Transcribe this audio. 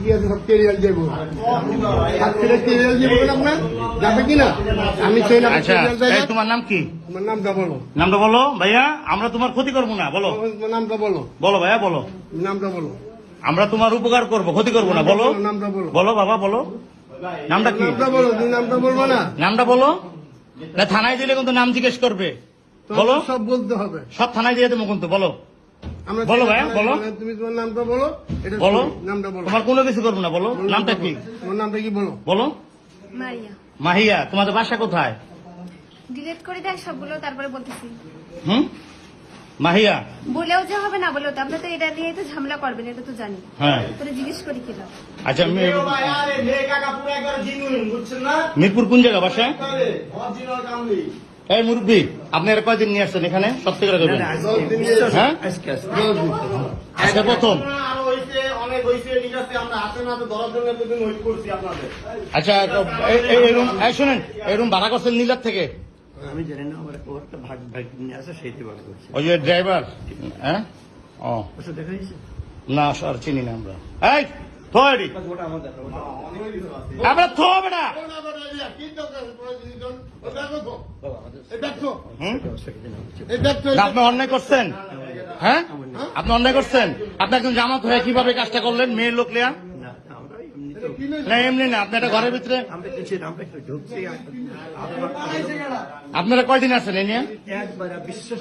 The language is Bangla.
কি আছে সব কেরিয়াল যাবো কেরিয়াল যাবো আপনার যাবে কিনা আমি সেই না। আচ্ছা এই তোমার নাম কি? তোমার নামটা বলো। নামটা বলো ভাইয়া, আমরা তোমার ক্ষতি করবো না। বলো তোমার নামটা বলো। বলো ভাইয়া বলো, নামটা বলো। আমরা তোমার উপকার করবো, ক্ষতি করবো না। বলো নামটা বলো। বলো বাবা বলো, নামটা কি? নামটা বলো। তুমি নামটা বলবো না। নামটা বলো না, থানায় দিলে কিন্তু নাম জিজ্ঞেস করবে। বলো সব বলতে হবে, সব থানায় দিয়ে দেবো কিন্তু। বলো আমরা বলো ভাইয়া বলো, তুমি তোমার নামটা বলো। এটা বলো নামটা বলো। তোমার কোনো কিছু করবো না। বলো নামটা কি? তোমার নামটা কি বলো। বলো মারিয়া। মাহিয়া। তোমাদের বাসা কোথায়? ডিলিট করে দেয় সবগুলো, তারপরে বলতেছি। মাহিয়া বলেও যে হবে না বলেও তো, আপনি তো এটা নিয়ে তো ঝামেলা করবেন, এটা তো জানি। হ্যাঁ তোরে জিজ্ঞেস করি কিনা। আচ্ছা মিরপুর কোন জায়গা বাসা? এই মুরব্বী আপনি এর কয়দিন নিয়ে আসছেন এখানে? সত্যি করে করবেন। হ্যাঁ আজকে প্রথম। আচ্ছা শোনেন, এই রুম ভাড়া করছেন নীলার থেকে? আমি জানি না, আমার একটা ভাগ নিয়ে আসে সেইটি ভাগ করছি। ওই যে ড্রাইভার। হ্যাঁ ও ওটা দেখা যাচ্ছে না স্যার, চিনি না আমরা। এই থোড়ি আমরা থো বেটা। আপনি অন্যায় করছেন। হ্যাঁ আপনি অন্যায় করছেন। আপনি একজন জামাত হয়ে কিভাবে কাজটা করলেন? মেয়ের লোক লিয়া না, এমনি না। আপনি একটা ঘরের ভিতরে আপনারা কয়দিন আছেন এই নিয়ে? একবার বিশ্বাস